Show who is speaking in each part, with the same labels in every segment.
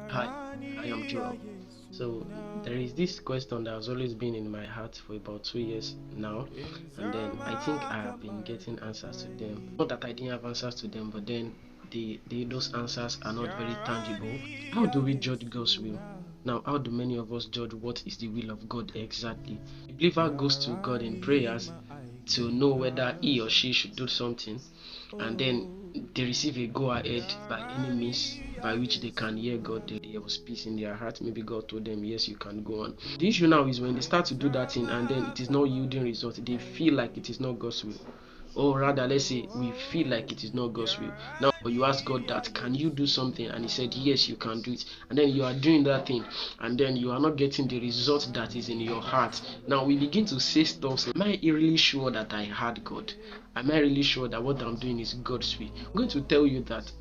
Speaker 1: Hi, I am Joel. So there is this question that has always been in my heart for about 2 years now, and then I think I have been getting answers to them. Not that I didn't have answers to them, but then those answers are not very tangible. How do we judge God's will? Now, how do many of us judge what is the will of God exactly? The believer goes to God in prayers to know whether he or she should do something, and then they receive a go ahead by any means by which they can hear God. There was peace in their heart. Maybe God told them, yes, you can go on. The issue now is when they start to do that thing and then it is not yielding results, they feel like it is not God's will. Or rather, let's say we feel like it is not God's will. Now you ask God that, can you do something? And He said, yes, you can do it. And then you are doing that thing, and then you are not getting the result that is in your heart. Now we begin to say stuff. Am I really sure that I had God? Am I really sure that what I'm doing is God's will? I'm going to tell you that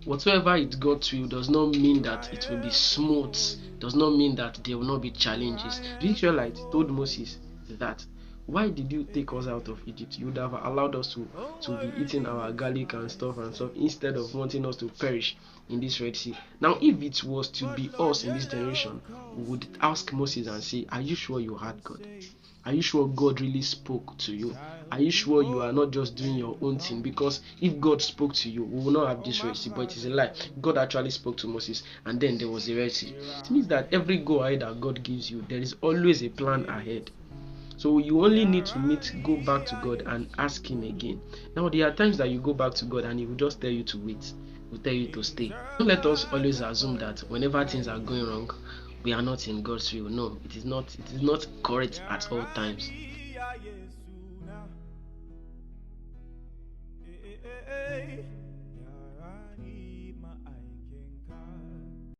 Speaker 1: whatsoever is God's will does not mean that it will be smooth, does not mean that there will not be challenges. The Israelites told Moses that, why did you take us out of Egypt? You would have allowed us to be eating our garlic and stuff instead of wanting us to perish in this Red Sea. Now, if it was to be us in this generation, we would ask Moses and say, are you sure you had God? Are you sure God really spoke to you? Are you sure you are not just doing your own thing? Because if God spoke to you, we will not have this Red Sea, but it is a lie. God actually spoke to Moses, and then there was a Red Sea. It means that every go ahead that God gives you, there is always a plan ahead. So you only need to go back to God and ask Him again. Now there are times that you go back to God and He will just tell you to wait. He will tell you to stay. Don't let us always assume that whenever things are going wrong, we are not in God's will. No, it is not correct at all times.